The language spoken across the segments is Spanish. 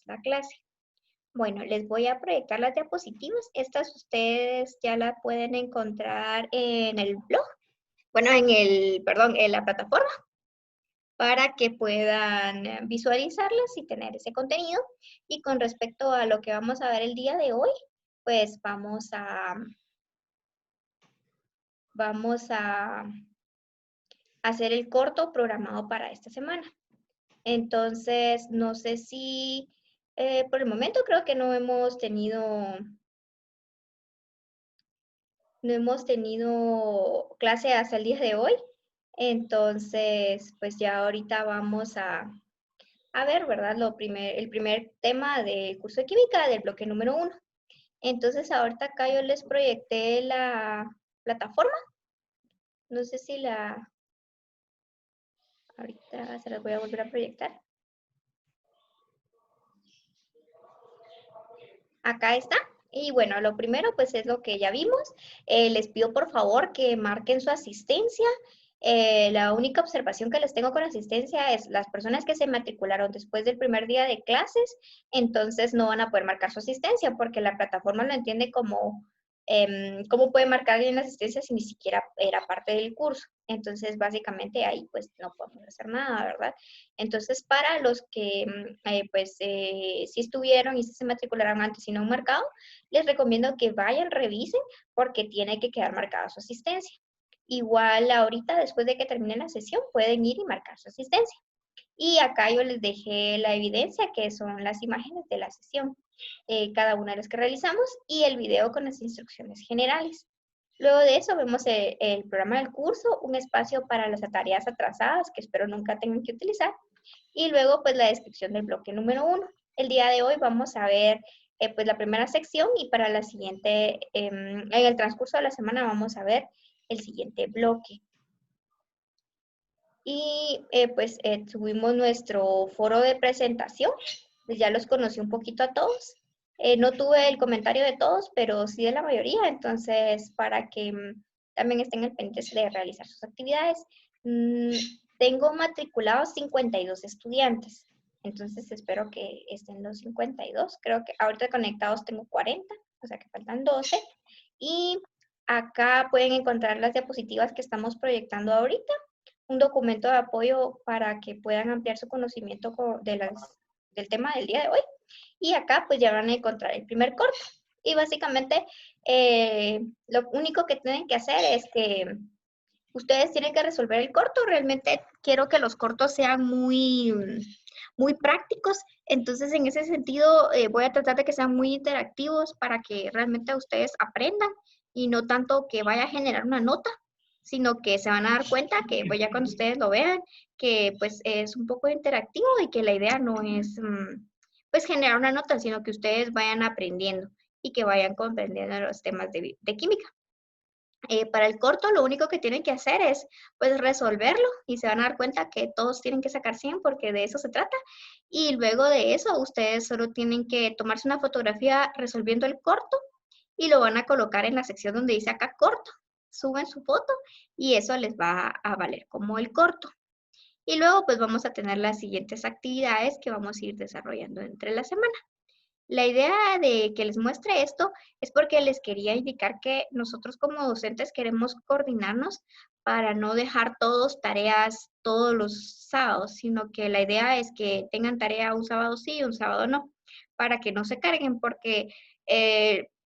esta clase. Bueno, les voy a proyectar las diapositivas. Estas ustedes ya las pueden encontrar en el blog, bueno, perdón, en la plataforma, para que puedan visualizarlas y tener ese contenido. Y con respecto a lo que vamos a ver el día de hoy, pues vamos a hacer el corto programado para esta semana. Entonces, no sé si por el momento creo que no hemos tenido clase hasta el día de hoy. Entonces, pues ya ahorita vamos a ver, ¿verdad? El primer tema del curso de química del bloque número 1. Entonces, ahorita acá yo les proyecté la plataforma. No sé si ahorita se las voy a volver a proyectar. Acá está. Y bueno, lo primero pues es lo que ya vimos. Les pido por favor que marquen su asistencia. La única observación que les tengo con asistencia es las personas que se matricularon después del primer día de clases, entonces no van a poder marcar su asistencia porque la plataforma lo entiende como cómo puede marcar alguien la asistencia si ni siquiera era parte del curso. Entonces, básicamente ahí pues no podemos hacer nada, ¿verdad? Entonces, para los que sí estuvieron y se matricularon antes y no han marcado, les recomiendo que vayan, revisen, porque tiene que quedar marcada su asistencia. Igual ahorita, después de que termine la sesión, pueden ir y marcar su asistencia. Y acá yo les dejé la evidencia, que son las imágenes de la sesión, cada una de las que realizamos, y el video con las instrucciones generales. Luego de eso vemos el programa del curso, un espacio para las tareas atrasadas, que espero nunca tengan que utilizar, y luego pues la descripción del bloque número 1. El día de hoy vamos a ver pues la primera sección y para la siguiente, en el transcurso de la semana vamos a ver el siguiente bloque. Y tuvimos nuestro foro de presentación, pues ya los conocí un poquito a todos. No tuve el comentario de todos, pero sí de la mayoría, entonces para que también estén al pendiente de realizar sus actividades. Tengo matriculados 52 estudiantes, entonces espero que estén los 52. Creo que ahorita conectados tengo 40, o sea que faltan 12. Y acá pueden encontrar las diapositivas que estamos proyectando ahorita, un documento de apoyo para que puedan ampliar su conocimiento del tema del día de hoy. Y acá pues ya van a encontrar el primer corto. Y básicamente lo único que tienen que hacer es que ustedes tienen que resolver el corto. Realmente quiero que los cortos sean muy prácticos. Entonces, en ese sentido, voy a tratar de que sean muy interactivos para que realmente ustedes aprendan y no tanto que vaya a generar una nota, sino que se van a dar cuenta que pues, ya cuando ustedes lo vean, que pues es un poco interactivo y que la idea no es pues generar una nota, sino que ustedes vayan aprendiendo y que vayan comprendiendo los temas de química. Para el corto, lo único que tienen que hacer es pues resolverlo y se van a dar cuenta que todos tienen que sacar 100 porque de eso se trata. Y luego de eso, ustedes solo tienen que tomarse una fotografía resolviendo el corto y lo van a colocar en la sección donde dice acá corto. Suben su foto y eso les va a valer como el corto. Y luego pues vamos a tener las siguientes actividades que vamos a ir desarrollando entre la semana. La idea de que les muestre esto es porque les quería indicar que nosotros como docentes queremos coordinarnos para no dejar todos tareas todos los sábados, sino que la idea es que tengan tarea un sábado sí, un sábado no, para que no se carguen, porque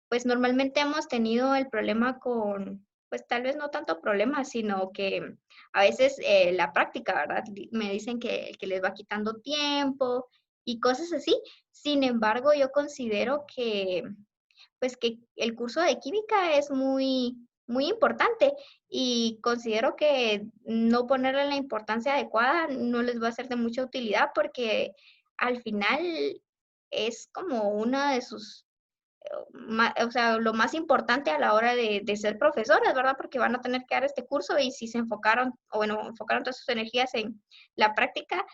pues normalmente hemos tenido el problema con, pues tal vez no tanto problema, sino que a veces la práctica, ¿verdad? Me dicen que les va quitando tiempo y cosas así. Sin embargo, yo considero que, pues, que el curso de química es muy importante y considero que no ponerle la importancia adecuada no les va a ser de mucha utilidad porque al final es como una de sus o sea, lo más importante a la hora de ser profesores, ¿verdad? Porque van a tener que dar este curso y si se enfocaron, o bueno, enfocaron todas sus energías en la práctica,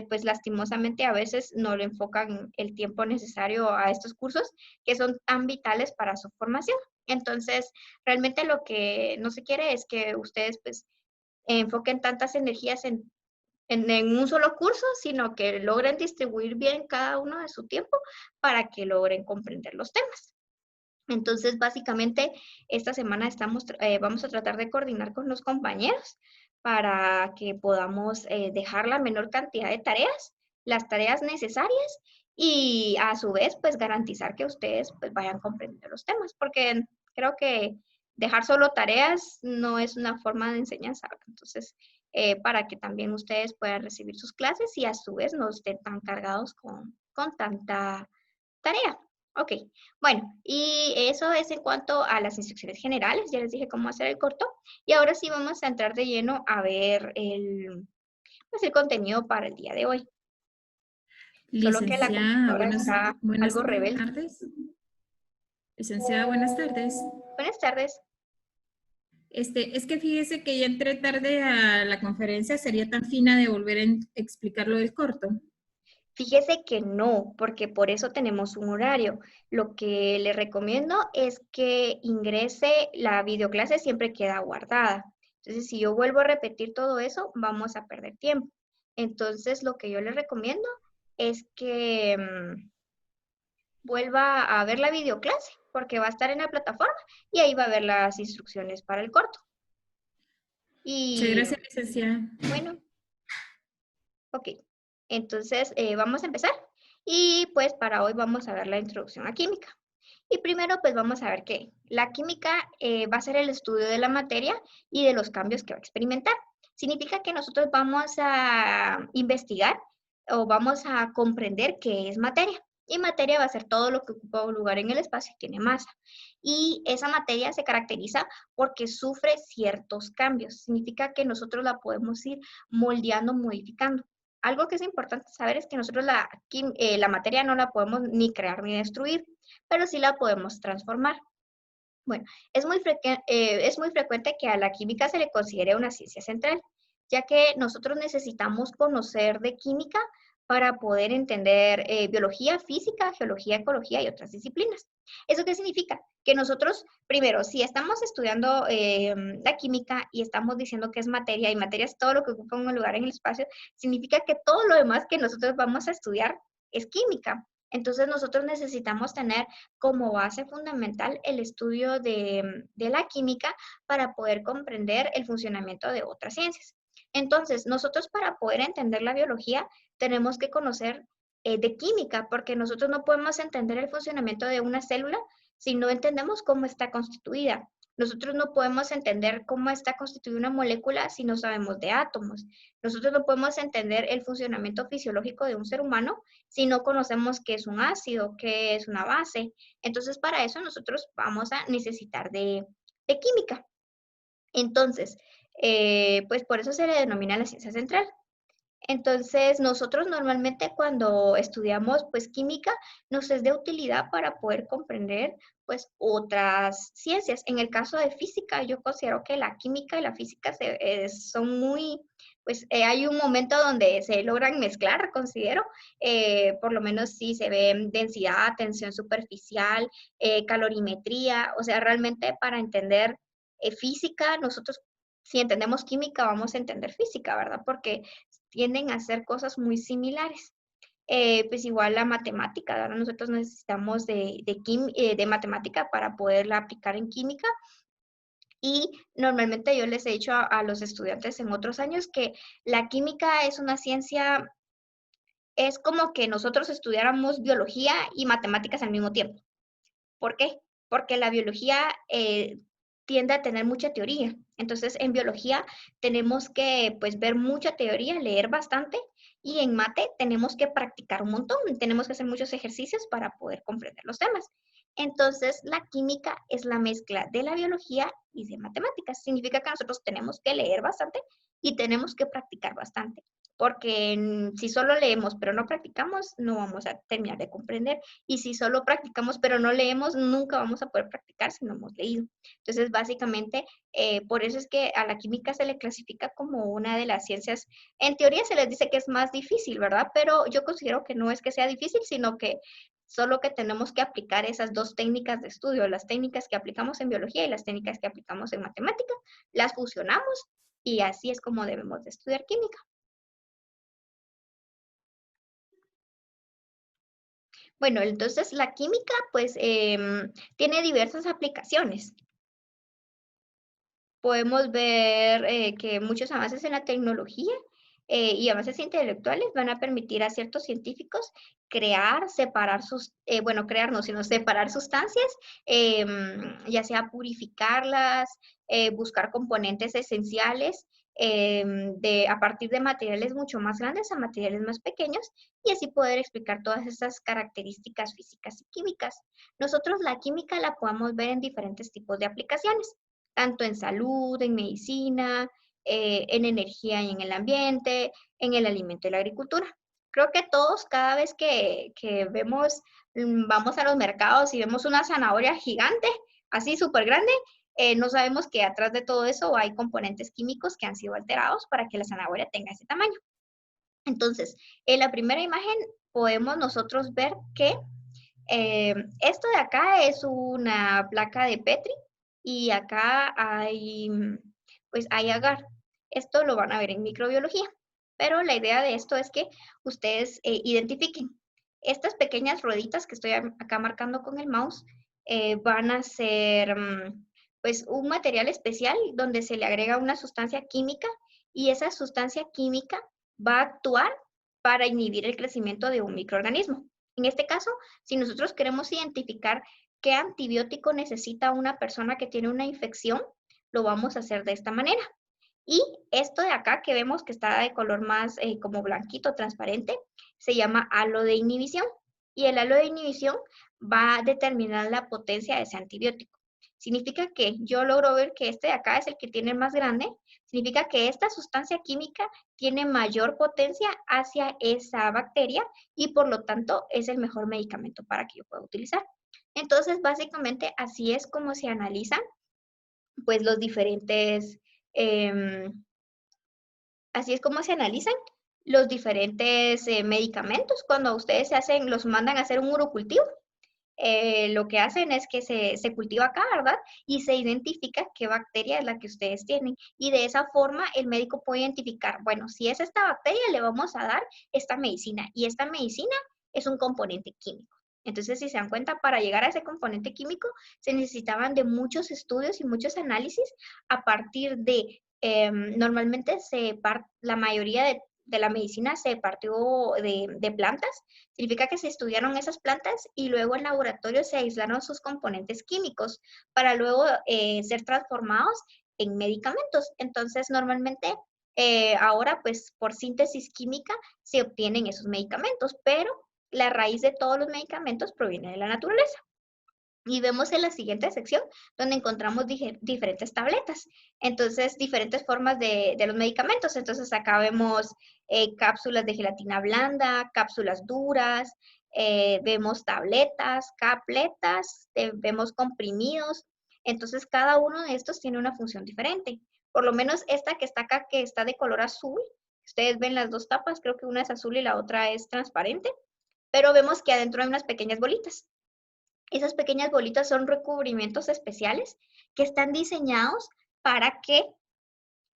pues lastimosamente a veces no le enfocan el tiempo necesario a estos cursos que son tan vitales para su formación. Entonces, realmente lo que no se quiere es que ustedes pues enfoquen tantas energías en en un solo curso, sino que logren distribuir bien cada uno de su tiempo para que logren comprender los temas. Entonces, básicamente, esta semana vamos a tratar de coordinar con los compañeros para que podamos dejar la menor cantidad de tareas, las tareas necesarias y a su vez, pues garantizar que ustedes pues vayan comprendiendo los temas, porque creo que dejar solo tareas no es una forma de enseñanza. Entonces, para que también ustedes puedan recibir sus clases y a su vez no estén tan cargados con tanta tarea. Ok, bueno, y eso es en cuanto a las instrucciones generales. Ya les dije cómo hacer el corto. Y ahora sí vamos a entrar de lleno a ver pues el contenido para el día de hoy. Solo que la Licenciada, computadora está buenas algo rebelde. tardes. Licenciada, buenas tardes. Buenas tardes. Es que fíjese que ya entré tarde a la conferencia, sería tan fina de volver a explicar lo del corto. Fíjese que no, porque por eso tenemos un horario. Lo que le recomiendo es que ingrese la videoclase, siempre queda guardada. Entonces, si yo vuelvo a repetir todo eso, vamos a perder tiempo. Entonces, lo que yo le recomiendo es que vuelva a ver la videoclase, porque va a estar en la plataforma y ahí va a ver las instrucciones para el corto. Muchas Y gracias, licenciada. bueno, ok, entonces vamos a empezar y pues para hoy vamos a ver la introducción a química. Y primero pues vamos a ver que la química va a ser el estudio de la materia y de los cambios que va a experimentar. Significa que nosotros vamos a investigar o vamos a comprender qué es materia. Y materia va a ser todo lo que ocupa un lugar en el espacio y tiene masa. Y esa materia se caracteriza porque sufre ciertos cambios. Significa que nosotros la podemos ir moldeando, modificando. Algo que es importante saber es que nosotros la materia no la podemos ni crear ni destruir, pero sí la podemos transformar. Bueno, es muy frecuente que a la química se le considere una ciencia central, ya que nosotros necesitamos conocer de química para poder entender biología, física, geología, ecología y otras disciplinas. ¿Eso qué significa? Que nosotros, primero, si estamos estudiando la química y estamos diciendo que es materia y materia es todo lo que ocupa un lugar en el espacio, significa que todo lo demás que nosotros vamos a estudiar es química. Entonces nosotros necesitamos tener como base fundamental el estudio de la química para poder comprender el funcionamiento de otras ciencias. Entonces, nosotros para poder entender la biología tenemos que conocer de química, porque nosotros no podemos entender el funcionamiento de una célula si no entendemos cómo está constituida. Nosotros no podemos entender cómo está constituida una molécula si no sabemos de átomos. Nosotros no podemos entender el funcionamiento fisiológico de un ser humano si no conocemos qué es un ácido, qué es una base. Entonces, para eso nosotros vamos a necesitar de química. Entonces, pues por eso se le denomina la ciencia central. Entonces, nosotros normalmente cuando estudiamos pues química nos es de utilidad para poder comprender pues otras ciencias. En el caso de física, yo considero que la química y la física son muy, pues hay un momento donde se logran mezclar, considero, por lo menos si se ve densidad, tensión superficial, calorimetría, o sea, realmente para entender física, nosotros si entendemos química vamos a entender física, ¿verdad? Porque tienden a hacer cosas muy similares. Pues igual la matemática, ahora nosotros necesitamos de matemática para poderla aplicar en química y normalmente yo les he dicho a los estudiantes en otros años que la química es una ciencia, es como que nosotros estudiáramos biología y matemáticas al mismo tiempo. ¿Por qué? Porque la biología tiende a tener mucha teoría. Entonces, en biología tenemos que pues ver mucha teoría, leer bastante y en mate tenemos que practicar un montón, tenemos que hacer muchos ejercicios para poder comprender los temas. Entonces, la química es la mezcla de la biología y de matemáticas. Significa que nosotros tenemos que leer bastante y tenemos que practicar bastante, porque si solo leemos pero no practicamos, no vamos a terminar de comprender. Y si solo practicamos pero no leemos, nunca vamos a poder practicar si no hemos leído. Entonces, básicamente, por eso es que a la química se le clasifica como una de las ciencias, en teoría se les dice que es más difícil, ¿verdad? Pero yo considero que no es que sea difícil, sino que solo que tenemos que aplicar esas dos técnicas de estudio, las técnicas que aplicamos en biología y las técnicas que aplicamos en matemática, las fusionamos y así es como debemos de estudiar química. Bueno, entonces la química pues tiene diversas aplicaciones. Podemos ver que muchos avances en la tecnología y avances intelectuales van a permitir a ciertos científicos crear, separar bueno, crear no, sino separar sustancias, ya sea purificarlas, buscar componentes esenciales a partir de materiales mucho más grandes a materiales más pequeños y así poder explicar todas esas características físicas y químicas. Nosotros la química la podemos ver en diferentes tipos de aplicaciones tanto en salud, en medicina, en energía y en el ambiente, en el alimento y la agricultura. Creo que todos, cada vez que vemos, vamos a los mercados y vemos una zanahoria gigante, así súper grande, no sabemos que atrás de todo eso hay componentes químicos que han sido alterados para que la zanahoria tenga ese tamaño. Entonces, en la primera imagen podemos nosotros ver que esto de acá es una placa de Petri y acá hay, pues hay agar. Esto lo van a ver en microbiología, pero la idea de esto es que ustedes identifiquen estas pequeñas rueditas que estoy acá marcando con el mouse, van a ser pues un material especial donde se le agrega una sustancia química y esa sustancia química va a actuar para inhibir el crecimiento de un microorganismo. En este caso, si nosotros queremos identificar qué antibiótico necesita una persona que tiene una infección, lo vamos a hacer de esta manera. Y esto de acá que vemos que está de color más como blanquito, transparente, se llama halo de inhibición. Y el halo de inhibición va a determinar la potencia de ese antibiótico. Significa que yo logro ver que este de acá es el que tiene más grande. Significa que esta sustancia química tiene mayor potencia hacia esa bacteria y por lo tanto es el mejor medicamento para que yo pueda utilizar. Entonces, básicamente así es como se analizan pues los diferentes eh, así es como se analizan los diferentes medicamentos cuando ustedes los mandan a hacer un urocultivo. Lo que hacen es que se cultiva acá, ¿verdad? Y se identifica qué bacteria es la que ustedes tienen. Y de esa forma el médico puede identificar, bueno, si es esta bacteria, le vamos a dar esta medicina. Y esta medicina es un componente químico. Entonces, si se dan cuenta, para llegar a ese componente químico se necesitaban de muchos estudios y muchos análisis a partir de, normalmente la mayoría de la medicina se partió de plantas, significa que se estudiaron esas plantas y luego en laboratorio se aislaron sus componentes químicos para luego ser transformados en medicamentos. Entonces, normalmente ahora, pues por síntesis química se obtienen esos medicamentos, pero la raíz de todos los medicamentos proviene de la naturaleza. Y vemos en la siguiente sección donde encontramos diferentes tabletas. Entonces, diferentes formas de los medicamentos. Entonces, acá vemos cápsulas de gelatina blanda, cápsulas duras, vemos tabletas, capletas, vemos comprimidos. Entonces, cada uno de estos tiene una función diferente. Por lo menos esta que está acá, que está de color azul. Ustedes ven las dos tapas, creo que una es azul y la otra es transparente. Pero vemos que adentro hay unas pequeñas bolitas. Esas pequeñas bolitas son recubrimientos especiales que están diseñados para que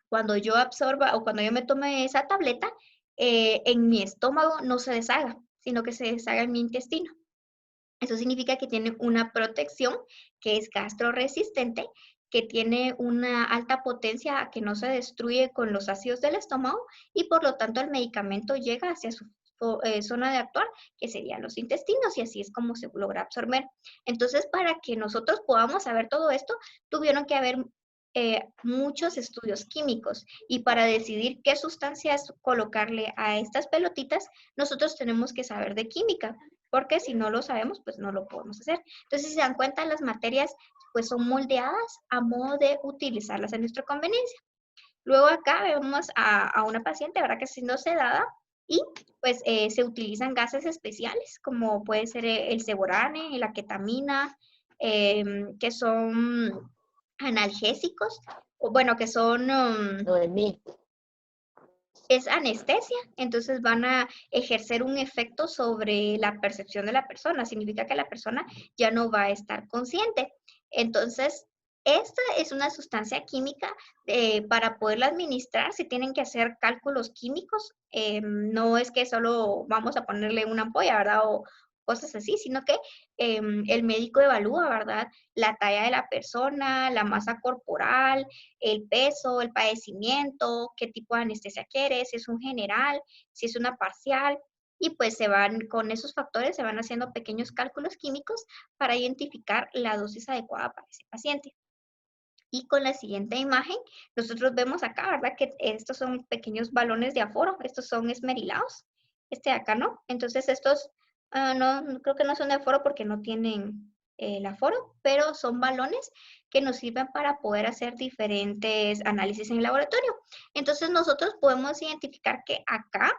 cuando yo absorba o cuando yo me tome esa tableta, en mi estómago no se deshaga, sino que se deshaga en mi intestino. Eso significa que tiene una protección que es gastroresistente, que tiene una alta potencia a que no se destruye con los ácidos del estómago y por lo tanto el medicamento llega hacia su zona de actuar, que serían los intestinos, y así es como se logra absorber. Entonces, para que nosotros podamos saber todo esto, tuvieron que haber muchos estudios químicos y para decidir qué sustancias colocarle a estas pelotitas, nosotros tenemos que saber de química, porque si no lo sabemos, pues no lo podemos hacer. Entonces, si se dan cuenta, las materias pues son moldeadas a modo de utilizarlas a nuestra conveniencia. Luego acá vemos a una paciente, ¿verdad? Que está siendo sedada y pues se utilizan gases especiales como puede ser el ceborane, la ketamina, que son analgésicos, o bueno, que son, es anestesia, entonces van a ejercer un efecto sobre la percepción de la persona, significa que la persona ya no va a estar consciente. Entonces, esta es una sustancia química, para poderla administrar se tienen que hacer cálculos químicos, no es que solo vamos a ponerle una ampolla, ¿verdad? cosas así, sino que el médico evalúa, ¿verdad? La talla de la persona, la masa corporal, el peso, el padecimiento, qué tipo de anestesia quiere, si es un general, si es una parcial, y pues con esos factores se van haciendo pequeños cálculos químicos para identificar la dosis adecuada para ese paciente. Y con la siguiente imagen, nosotros vemos acá, ¿verdad? Que estos son pequeños balones de aforo, estos son esmerilados, este de acá no. Entonces estos creo que no son de aforo porque no tienen el aforo, pero son balones que nos sirven para poder hacer diferentes análisis en el laboratorio. Entonces nosotros podemos identificar que acá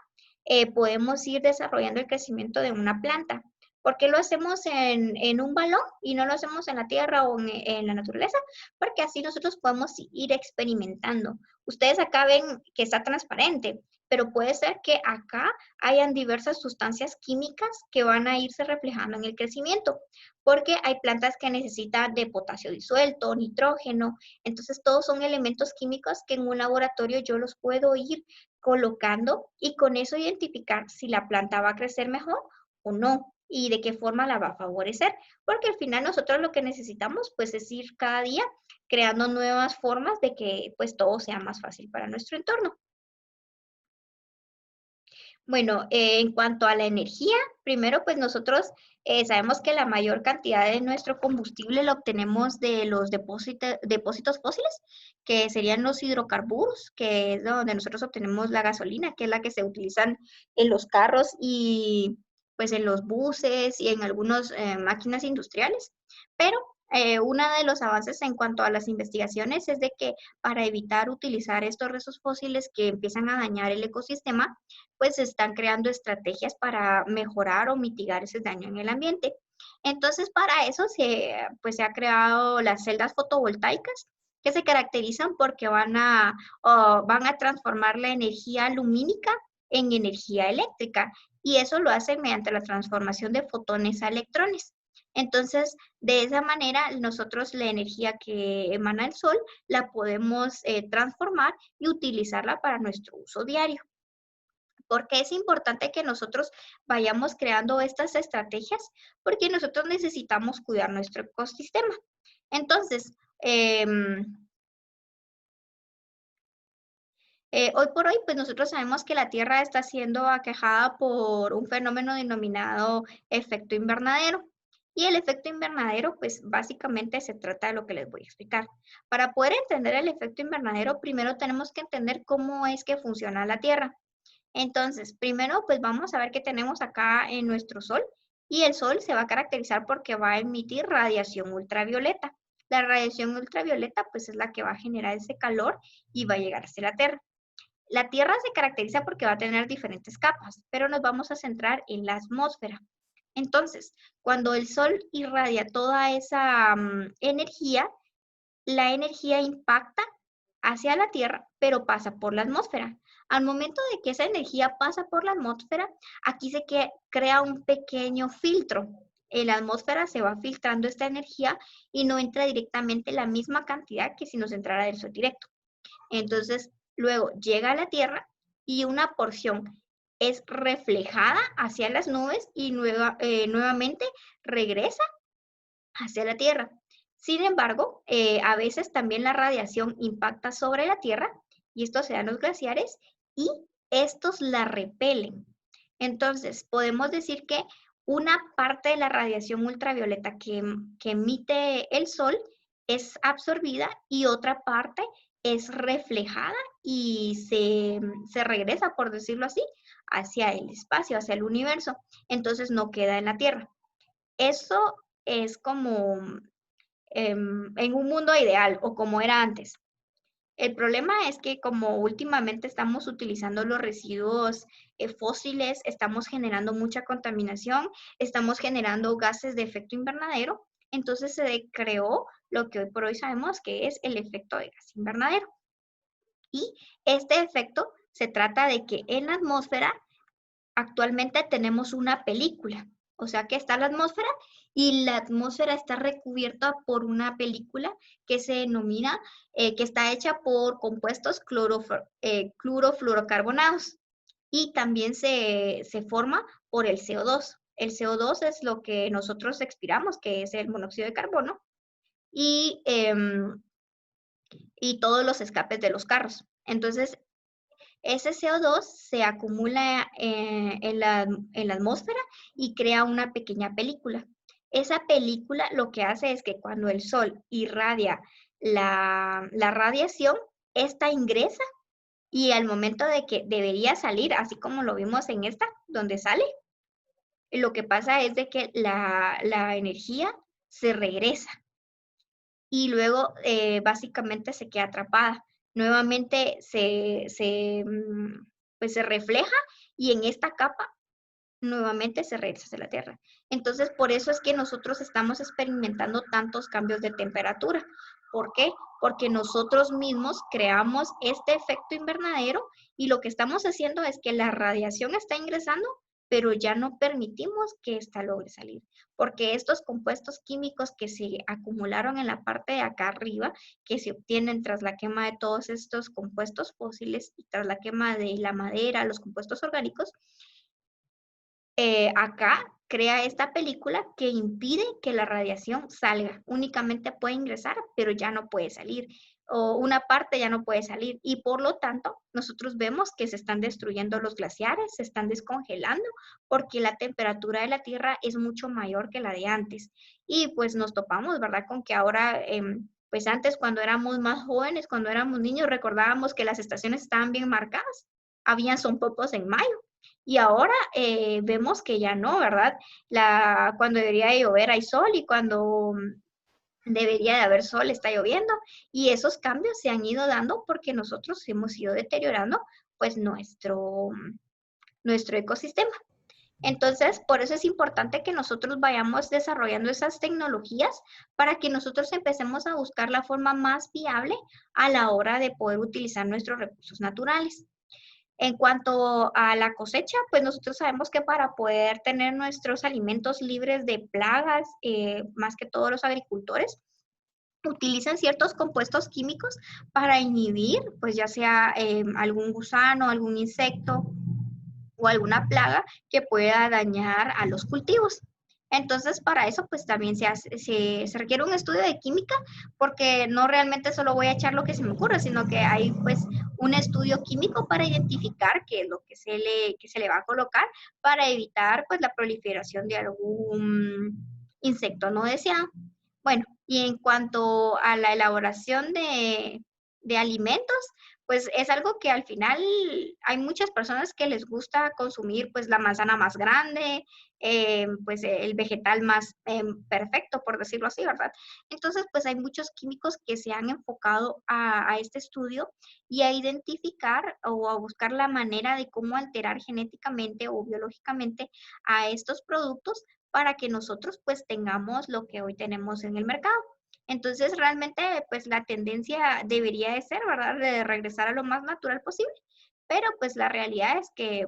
podemos ir desarrollando el crecimiento de una planta. ¿Por qué lo hacemos en un balón y no lo hacemos en la tierra o en la naturaleza? Porque así nosotros podemos ir experimentando. Ustedes acá ven que está transparente, pero puede ser que acá hayan diversas sustancias químicas que van a irse reflejando en el crecimiento, porque hay plantas que necesitan de potasio disuelto, nitrógeno, entonces todos son elementos químicos que en un laboratorio yo los puedo ir colocando y con eso identificar si la planta va a crecer mejor o no y de qué forma la va a favorecer, porque al final nosotros lo que necesitamos pues es ir cada día creando nuevas formas de que pues todo sea más fácil para nuestro entorno. Bueno, en cuanto a la energía, primero pues nosotros sabemos que la mayor cantidad de nuestro combustible lo obtenemos de los depósitos fósiles, que serían los hidrocarburos, que es donde nosotros obtenemos la gasolina, que es la que se utilizan en los carros y pues en los buses y en algunas máquinas industriales. Pero uno de los avances en cuanto a las investigaciones es de que para evitar utilizar estos restos fósiles que empiezan a dañar el ecosistema, pues se están creando estrategias para mejorar o mitigar ese daño en el ambiente. Entonces, para eso se ha creado las celdas fotovoltaicas que se caracterizan porque van a transformar la energía lumínica en energía eléctrica y eso lo hacen mediante la transformación de fotones a electrones. Entonces, de esa manera, nosotros la energía que emana el sol la podemos transformar y utilizarla para nuestro uso diario. Porque es importante que nosotros vayamos creando estas estrategias? Porque nosotros necesitamos cuidar nuestro ecosistema. Entonces, hoy por hoy, pues nosotros sabemos que la Tierra está siendo aquejada por un fenómeno denominado efecto invernadero. Y el efecto invernadero, pues básicamente se trata de lo que les voy a explicar. Para poder entender el efecto invernadero, primero tenemos que entender cómo es que funciona la Tierra. Entonces, primero, pues vamos a ver qué tenemos acá en nuestro Sol. Y el Sol se va a caracterizar porque va a emitir radiación ultravioleta. La radiación ultravioleta, pues es la que va a generar ese calor y va a llegar hasta la Tierra. La Tierra se caracteriza porque va a tener diferentes capas, pero nos vamos a centrar en la atmósfera. Entonces, cuando el Sol irradia toda esa energía, la energía impacta hacia la Tierra, pero pasa por la atmósfera. Al momento de que esa energía pasa por la atmósfera, aquí se crea un pequeño filtro. En la atmósfera se va filtrando esta energía y no entra directamente la misma cantidad que si nos entrara del Sol directo. Entonces, luego llega a la Tierra y una porción es reflejada hacia las nubes y nuevamente regresa hacia la Tierra. Sin embargo, a veces también la radiación impacta sobre la Tierra y esto se da en los glaciares y estos la repelen. Entonces, podemos decir que una parte de la radiación ultravioleta que emite el Sol es absorbida y otra parte es reflejada y se regresa, por decirlo así, hacia el espacio, hacia el universo. Entonces no queda en la Tierra. Eso es como en un mundo ideal o como era antes. El problema es que como últimamente estamos utilizando los residuos fósiles, estamos generando mucha contaminación, estamos generando gases de efecto invernadero, entonces se creó lo que hoy por hoy sabemos que es el efecto de gas invernadero. Y este efecto se trata de que en la atmósfera actualmente tenemos una película, o sea que está la atmósfera y la atmósfera está recubierta por una película que se denomina, que está hecha por compuestos clorofluorocarbonados y también se forma por el CO2. El CO2 es lo que nosotros expiramos, que es el monóxido de carbono, y, y todos los escapes de los carros. Entonces, ese CO2 se acumula en la atmósfera y crea una pequeña película. Esa película lo que hace es que cuando el sol irradia la radiación, esta ingresa y al momento de que debería salir, así como lo vimos en esta, donde sale, lo que pasa es de que la energía se regresa y luego básicamente se queda atrapada. Nuevamente pues se refleja y en esta capa nuevamente se regresa hacia la Tierra. Entonces, por eso es que nosotros estamos experimentando tantos cambios de temperatura. ¿Por qué? Porque nosotros mismos creamos este efecto invernadero y lo que estamos haciendo es que la radiación está ingresando, pero ya no permitimos que ésta logre salir, porque estos compuestos químicos que se acumularon en la parte de acá arriba, que se obtienen tras la quema de todos estos compuestos fósiles y tras la quema de la madera, los compuestos orgánicos, acá crea esta película que impide que la radiación salga. Únicamente puede ingresar, pero ya no puede salir. O una parte ya no puede salir. Y por lo tanto, nosotros vemos que se están destruyendo los glaciares, se están descongelando, porque la temperatura de la Tierra es mucho mayor que la de antes. Y pues nos topamos, ¿verdad? Con que ahora, pues antes cuando éramos más jóvenes, cuando éramos niños, recordábamos que las estaciones estaban bien marcadas. Habían sonpopos en mayo y ahora vemos que ya no, ¿verdad? Cuando debería de llover hay sol y cuando debería de haber sol está lloviendo. Y esos cambios se han ido dando porque nosotros hemos ido deteriorando pues nuestro ecosistema. Entonces, por eso es importante que nosotros vayamos desarrollando esas tecnologías para que nosotros empecemos a buscar la forma más viable a la hora de poder utilizar nuestros recursos naturales. En cuanto a la cosecha, pues nosotros sabemos que para poder tener nuestros alimentos libres de plagas, más que todos los agricultores, utilizan ciertos compuestos químicos para inhibir, pues ya sea algún gusano, algún insecto o alguna plaga que pueda dañar a los cultivos. Entonces, para eso, pues también se requiere un estudio de química, porque no realmente solo voy a echar lo que se me ocurre, sino que hay pues un estudio químico para identificar qué es lo que se le va a colocar para evitar pues la proliferación de algún insecto no deseado. Bueno, y en cuanto a la elaboración de alimentos, pues es algo que al final hay muchas personas que les gusta consumir pues la manzana más grande, pues el vegetal más perfecto, por decirlo así, ¿verdad? Entonces, pues hay muchos químicos que se han enfocado a este estudio y a identificar o a buscar la manera de cómo alterar genéticamente o biológicamente a estos productos para que nosotros pues tengamos lo que hoy tenemos en el mercado. Entonces, realmente, pues la tendencia debería de ser, ¿verdad?, de regresar a lo más natural posible. Pero pues la realidad es que,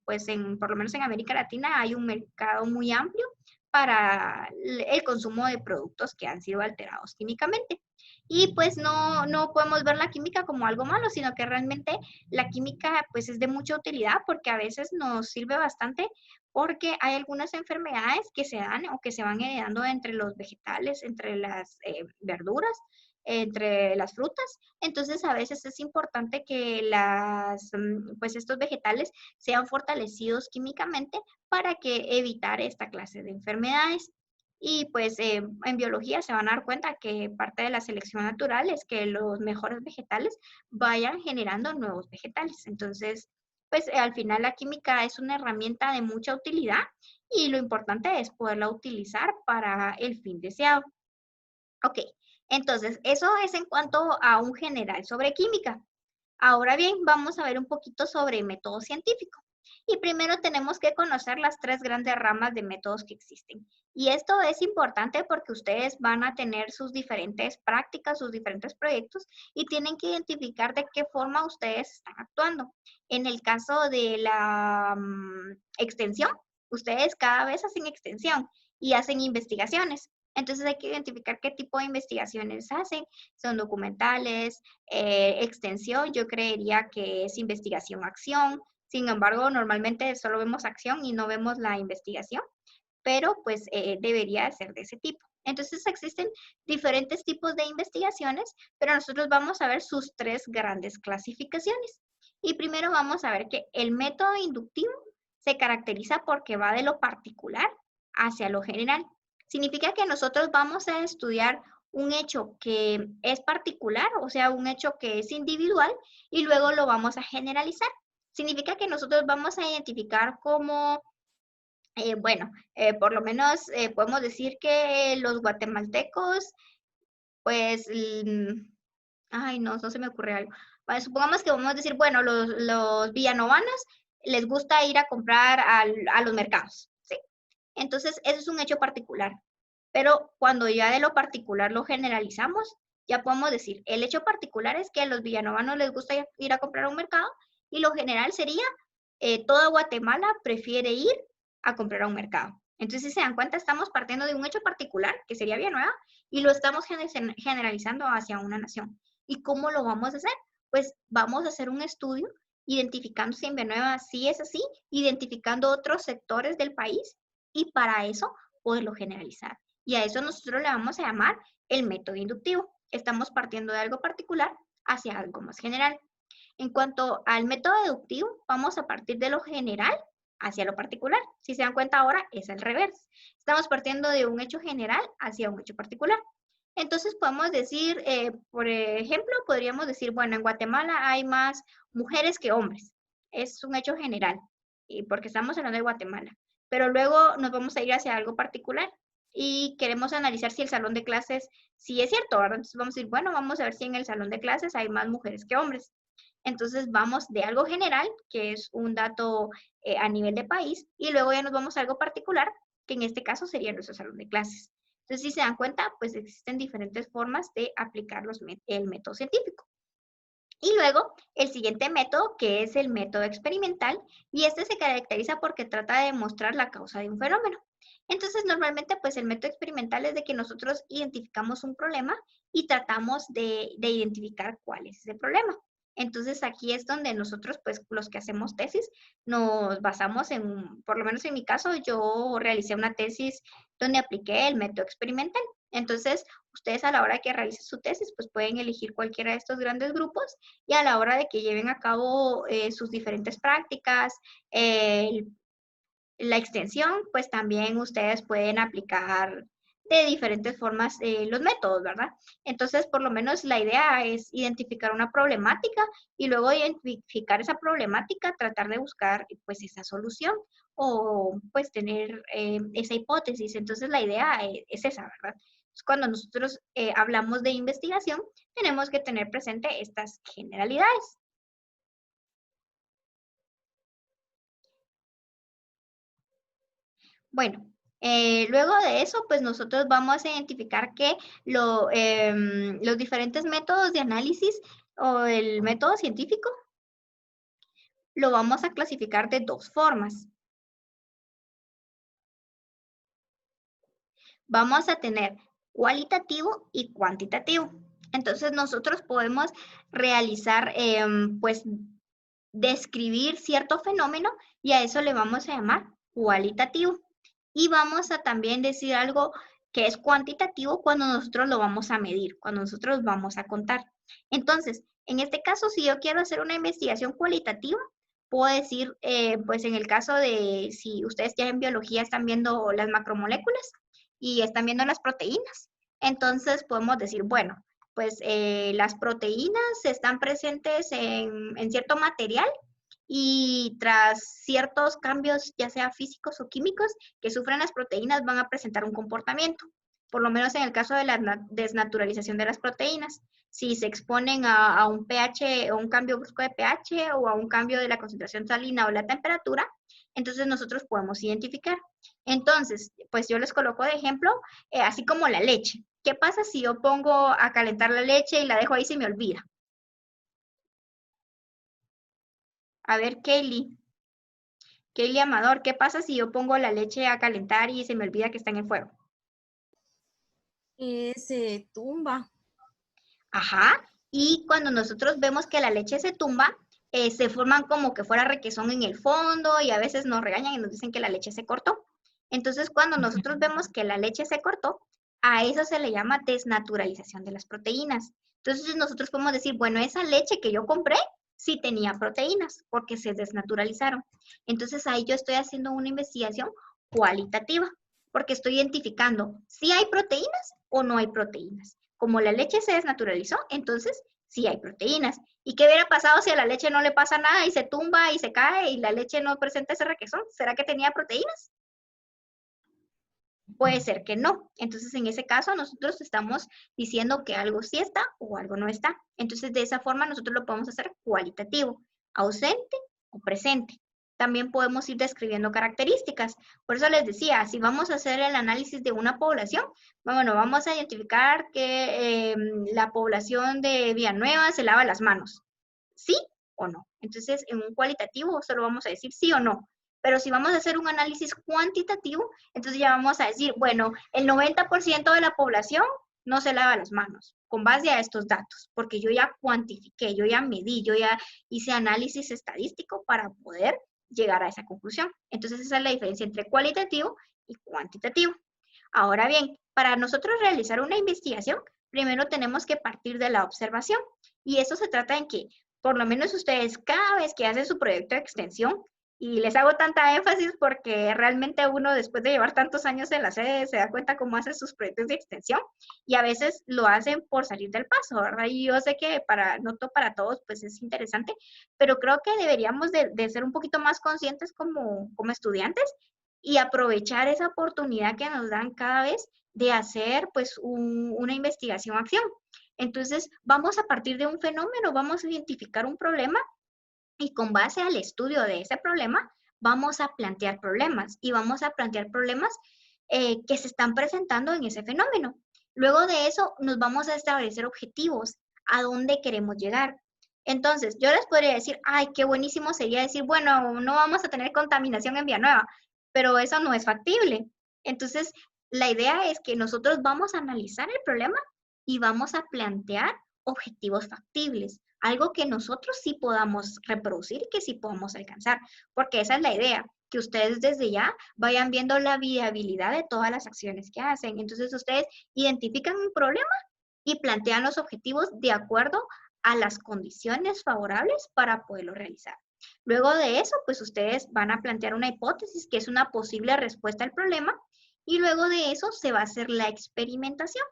pues por lo menos en América Latina hay un mercado muy amplio para el consumo de productos que han sido alterados químicamente. Y pues no podemos ver la química como algo malo, sino que realmente la química pues es de mucha utilidad porque a veces nos sirve bastante porque hay algunas enfermedades que se dan o que se van heredando entre los vegetales, entre las verduras, entre las frutas. Entonces, a veces es importante que pues estos vegetales sean fortalecidos químicamente para que evitar esta clase de enfermedades. Y pues en biología se van a dar cuenta que parte de la selección natural es que los mejores vegetales vayan generando nuevos vegetales. Entonces, pues al final la química es una herramienta de mucha utilidad y lo importante es poderla utilizar para el fin deseado. Ok, entonces eso es en cuanto a un general sobre química. Ahora bien, vamos a ver un poquito sobre método científico. Y primero tenemos que conocer las tres grandes ramas de métodos que existen. Y esto es importante porque ustedes van a tener sus diferentes prácticas, sus diferentes proyectos y tienen que identificar de qué forma ustedes están actuando. En el caso de la extensión, ustedes cada vez hacen extensión y hacen investigaciones. Entonces hay que identificar qué tipo de investigaciones hacen. Son documentales, extensión, yo creería que es investigación-acción. Sin embargo, normalmente solo vemos acción y no vemos la investigación. pero pues debería ser de ese tipo. Entonces existen diferentes tipos de investigaciones, pero nosotros vamos a ver sus tres grandes clasificaciones. Y primero vamos a ver que el método inductivo se caracteriza porque va de lo particular hacia lo general. Significa que nosotros vamos a estudiar un hecho que es particular, o sea, un hecho que es individual, y luego lo vamos a generalizar. Significa que nosotros vamos a identificar como, por lo menos podemos decir que los guatemaltecos, pues, ay, no se me ocurre algo. Vale, supongamos que vamos a decir, bueno, los villanovanas les gusta ir a comprar a los mercados, ¿sí? Entonces, eso es un hecho particular. Pero cuando ya de lo particular lo generalizamos, ya podemos decir, el hecho particular es que a los villanovanos les gusta ir a comprar a un mercado y lo general sería, toda Guatemala prefiere ir a comprar a un mercado. Entonces, si se dan cuenta, estamos partiendo de un hecho particular, que sería Villanueva, y lo estamos generalizando hacia una nación. ¿Y cómo lo vamos a hacer? Pues vamos a hacer un estudio identificando si en Villanueva sí es así, identificando otros sectores del país y para eso poderlo generalizar. Y a eso nosotros le vamos a llamar el método inductivo. Estamos partiendo de algo particular hacia algo más general. En cuanto al método deductivo, vamos a partir de lo general hacia lo particular. Si se dan cuenta ahora, es al revés. Estamos partiendo de un hecho general hacia un hecho particular. Entonces podemos decir, por ejemplo, podríamos decir, bueno, en Guatemala hay más mujeres que hombres. Es un hecho general, y porque estamos hablando de Guatemala. Pero luego nos vamos a ir hacia algo particular y queremos analizar si el salón de clases sí es cierto, ¿verdad? Entonces vamos a decir, bueno, vamos a ver si en el salón de clases hay más mujeres que hombres. Entonces vamos de algo general, que es un dato a nivel de país, y luego ya nos vamos a algo particular, que en este caso sería nuestro salón de clases. Entonces, si se dan cuenta, pues existen diferentes formas de aplicar el método científico. Y luego, el siguiente método, que es el método experimental, y este se caracteriza porque trata de demostrar la causa de un fenómeno. Entonces, normalmente, pues el método experimental es de que nosotros identificamos un problema y tratamos de identificar cuál es ese problema. Entonces, aquí es donde nosotros, pues los que hacemos tesis, nos basamos en, por lo menos en mi caso, yo realicé una tesis donde apliqué el método experimental. Entonces, ustedes a la hora que realicen su tesis, pues pueden elegir cualquiera de estos grandes grupos y a la hora de que lleven a cabo sus diferentes prácticas, la extensión, pues también ustedes pueden aplicar de diferentes formas los métodos, ¿verdad? Entonces, por lo menos la idea es identificar una problemática y luego de identificar esa problemática, tratar de buscar pues esa solución o pues tener esa hipótesis. Entonces, la idea es esa, ¿verdad? Cuando nosotros hablamos de investigación, tenemos que tener presente estas generalidades. Bueno, luego de eso, pues nosotros vamos a identificar que los diferentes métodos de análisis o el método científico lo vamos a clasificar de dos formas. Vamos a tener cualitativo y cuantitativo. Entonces nosotros podemos realizar, pues, describir cierto fenómeno y a eso le vamos a llamar cualitativo. Y vamos a también decir algo que es cuantitativo cuando nosotros lo vamos a medir, cuando nosotros vamos a contar. Entonces, en este caso, si yo quiero hacer una investigación cualitativa, puedo decir, pues en el caso de si ustedes ya en biología están viendo las macromoléculas y están viendo las proteínas, entonces podemos decir, bueno, pues las proteínas están presentes en cierto material y tras ciertos cambios, ya sea físicos o químicos, que sufren las proteínas van a presentar un comportamiento, por lo menos en el caso de la desnaturalización de las proteínas. Si se exponen a un pH o un cambio brusco de pH o a un cambio de la concentración salina o la temperatura, entonces nosotros podemos identificar. Entonces, pues yo les coloco de ejemplo, así como la leche. ¿Qué pasa si yo pongo a calentar la leche y la dejo ahí y se me olvida? A ver, Kelly Amador, ¿qué pasa si yo pongo la leche a calentar y se me olvida que está en el fuego? Se tumba. Ajá. Y cuando nosotros vemos que la leche se tumba, se forman como que fuera requesón en el fondo y a veces nos regañan y nos dicen que la leche se cortó. Entonces, cuando nosotros vemos que la leche se cortó, a eso se le llama desnaturalización de las proteínas. Entonces, nosotros podemos decir, bueno, esa leche que yo compré sí tenía proteínas porque se desnaturalizaron. Entonces, ahí yo estoy haciendo una investigación cualitativa porque estoy identificando si hay proteínas o no hay proteínas. Como la leche se desnaturalizó, entonces sí hay proteínas. ¿Y qué hubiera pasado si a la leche no le pasa nada y se tumba y se cae y la leche no presenta ese requesón? ¿Será que tenía proteínas? Puede ser que no. Entonces, en ese caso, nosotros estamos diciendo que algo sí está o algo no está. Entonces, de esa forma, nosotros lo podemos hacer cualitativo, ausente o presente. También podemos ir describiendo características. Por eso les decía, si vamos a hacer el análisis de una población, bueno, vamos a identificar que la población de Villanueva se lava las manos. ¿Sí o no? Entonces, en un cualitativo solo vamos a decir sí o no. Pero si vamos a hacer un análisis cuantitativo, entonces ya vamos a decir, bueno, el 90% de la población no se lava las manos con base a estos datos, porque yo ya cuantifiqué, yo ya medí, yo ya hice análisis estadístico para poder llegar a esa conclusión. Entonces esa es la diferencia entre cualitativo y cuantitativo. Ahora bien, para nosotros realizar una investigación, primero tenemos que partir de la observación. Y eso se trata en que, por lo menos ustedes, cada vez que hacen su proyecto de extensión, y les hago tanta énfasis porque realmente uno después de llevar tantos años en la sede se da cuenta cómo hacen sus proyectos de extensión y a veces lo hacen por salir del paso, ¿verdad? Y yo sé que no para todos pues es interesante, pero creo que deberíamos de ser un poquito más conscientes como estudiantes y aprovechar esa oportunidad que nos dan cada vez de hacer pues una investigación-acción. Entonces, vamos a partir de un fenómeno, vamos a identificar un problema y con base al estudio de ese problema, vamos a plantear problemas y vamos a plantear problemas que se están presentando en ese fenómeno. Luego de eso, nos vamos a establecer objetivos, a dónde queremos llegar. Entonces, yo les podría decir, ay, qué buenísimo sería decir, bueno, no vamos a tener contaminación en Villanueva, pero eso no es factible. Entonces, la idea es que nosotros vamos a analizar el problema y vamos a plantear objetivos factibles, algo que nosotros sí podamos reproducir y que sí podamos alcanzar, porque esa es la idea, que ustedes desde ya vayan viendo la viabilidad de todas las acciones que hacen. Entonces, ustedes identifican un problema y plantean los objetivos de acuerdo a las condiciones favorables para poderlo realizar. Luego de eso, pues ustedes van a plantear una hipótesis que es una posible respuesta al problema y luego de eso se va a hacer la experimentación.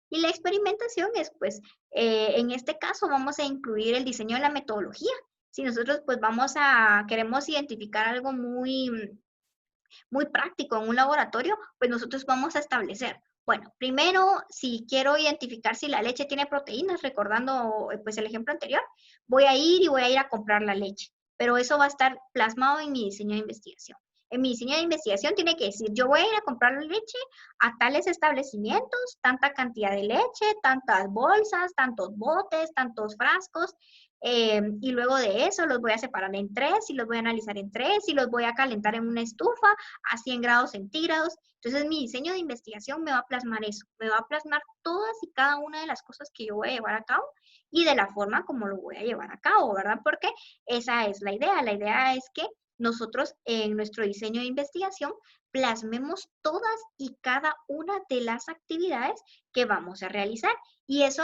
Y la experimentación es, pues, en este caso vamos a incluir el diseño de la metodología. Si nosotros, pues, queremos identificar algo muy práctico en un laboratorio, pues nosotros vamos a establecer, bueno, primero, si quiero identificar si la leche tiene proteínas, recordando pues el ejemplo anterior, voy a ir a comprar la leche, pero eso va a estar plasmado en mi diseño de investigación. En mi diseño de investigación tiene que decir, yo voy a ir a comprar la leche a tales establecimientos, tanta cantidad de leche, tantas bolsas, tantos botes, tantos frascos, y luego de eso los voy a separar en tres y los voy a analizar en tres y los voy a calentar en una estufa a 100 grados centígrados. Entonces mi diseño de investigación me va a plasmar eso, me va a plasmar todas y cada una de las cosas que yo voy a llevar a cabo y de la forma como lo voy a llevar a cabo, ¿verdad? Porque esa es la idea. La idea es que nosotros en nuestro diseño de investigación plasmemos todas y cada una de las actividades que vamos a realizar. Y eso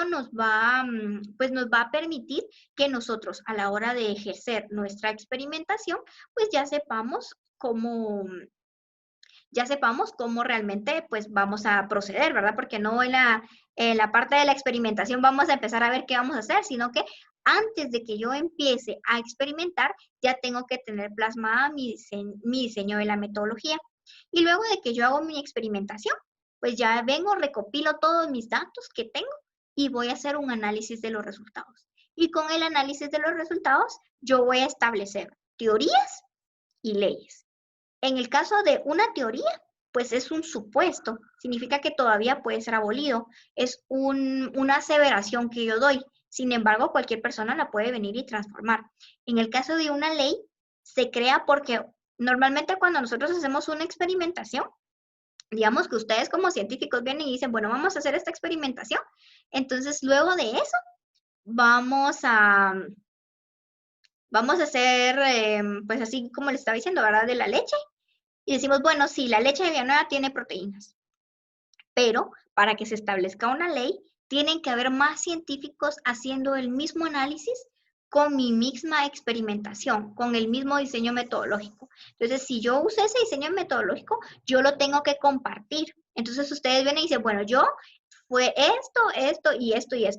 pues nos va a permitir que nosotros a la hora de ejercer nuestra experimentación, pues ya sepamos cómo realmente pues vamos a proceder, ¿verdad? Porque no en la parte de la experimentación vamos a empezar a ver qué vamos a hacer, sino que antes de que yo empiece a experimentar, ya tengo que tener plasmada mi diseño de la metodología. Y luego de que yo hago mi experimentación, pues ya vengo, recopilo todos mis datos que tengo y voy a hacer un análisis de los resultados. Y con el análisis de los resultados, yo voy a establecer teorías y leyes. En el caso de una teoría, pues es un supuesto, significa que todavía puede ser abolido, es una aseveración que yo doy, sin embargo, cualquier persona la puede venir y transformar. En el caso de una ley, se crea porque normalmente cuando nosotros hacemos una experimentación, digamos que ustedes como científicos vienen y dicen, bueno, vamos a hacer esta experimentación, entonces luego de eso vamos a hacer, pues así como les estaba diciendo, ¿verdad? De la leche. y decimos, bueno, sí, la leche de Villanueva tiene proteínas, pero para que se establezca una ley, tienen que haber más científicos haciendo el mismo análisis con mi misma experimentación, con el mismo diseño metodológico. Entonces, si yo usé ese diseño metodológico, yo lo tengo que compartir. Entonces, ustedes vienen y dicen, bueno, yo fue esto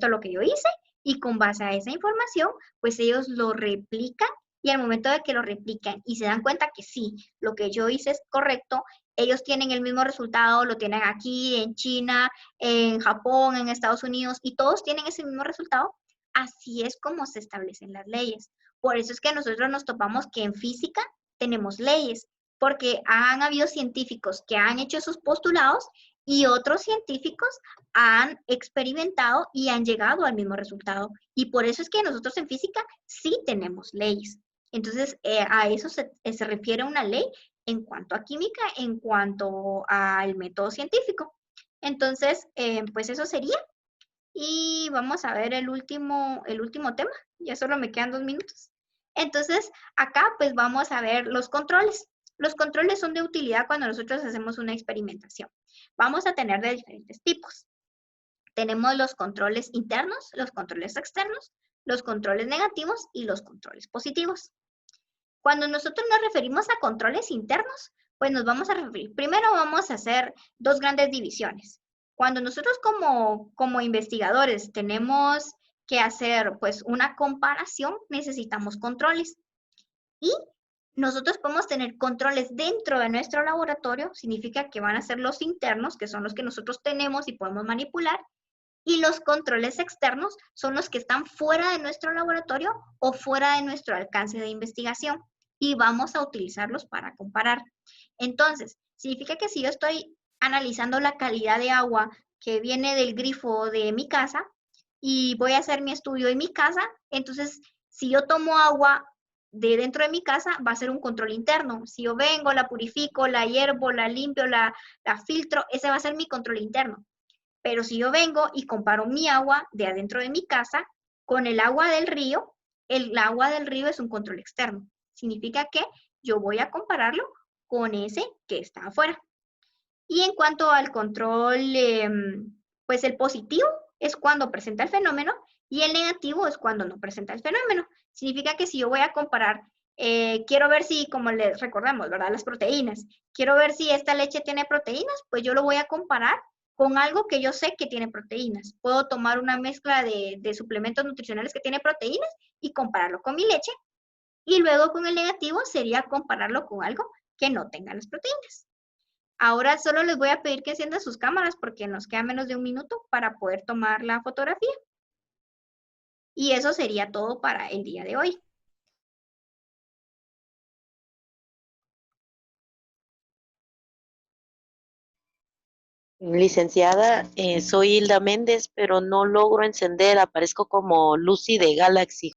lo que yo hice, y con base a esa información, pues ellos lo replican, y al momento de que lo replican y se dan cuenta que sí, lo que yo hice es correcto, ellos tienen el mismo resultado, lo tienen aquí, en China, en Japón, en Estados Unidos, y todos tienen ese mismo resultado. Así es como se establecen las leyes. Por eso es que nosotros nos topamos que en física tenemos leyes, porque han habido científicos que han hecho esos postulados y otros científicos han experimentado y han llegado al mismo resultado. Y por eso es que nosotros en física sí tenemos leyes. Entonces, a eso se refiere una ley en cuanto a química, en cuanto al método científico. Entonces, pues eso sería. Y vamos a ver el último tema. Ya solo me quedan 2 minutos. Entonces, acá pues vamos a ver los controles. Los controles son de utilidad cuando nosotros hacemos una experimentación. Vamos a tener de diferentes tipos. Tenemos los controles internos, los controles externos, los controles negativos y los controles positivos. Cuando nosotros nos referimos a controles internos, pues nos vamos a referir, primero vamos a hacer dos grandes divisiones. Cuando nosotros como investigadores tenemos que hacer pues una comparación, necesitamos controles. Y nosotros podemos tener controles dentro de nuestro laboratorio, significa que van a ser los internos, que son los que nosotros tenemos y podemos manipular, y los controles externos son los que están fuera de nuestro laboratorio o fuera de nuestro alcance de investigación, y vamos a utilizarlos para comparar. Entonces, significa que si yo estoy analizando la calidad de agua que viene del grifo de mi casa y voy a hacer mi estudio en mi casa, entonces si yo tomo agua de dentro de mi casa, va a ser un control interno. Si yo vengo, la purifico, la hiervo, la limpio, la filtro, ese va a ser mi control interno. Pero si yo vengo y comparo mi agua de adentro de mi casa con el agua del río, el agua del río es un control externo. Significa que yo voy a compararlo con ese que está afuera. Y en cuanto al control, pues el positivo es cuando presenta el fenómeno y el negativo es cuando no presenta el fenómeno. Significa que si yo voy a comparar, quiero ver si, como les recordamos, ¿verdad? Las proteínas. Quiero ver si esta leche tiene proteínas, pues yo lo voy a comparar con algo que yo sé que tiene proteínas. Puedo tomar una mezcla de suplementos nutricionales que tiene proteínas y compararlo con mi leche. Y luego con el negativo sería compararlo con algo que no tenga las proteínas. Ahora solo les voy a pedir que enciendan sus cámaras porque nos queda menos de 1 minuto para poder tomar la fotografía. Y eso sería todo para el día de hoy. Licenciada, soy Hilda Méndez, pero no logro encender, aparezco como Lucy de Galaxy.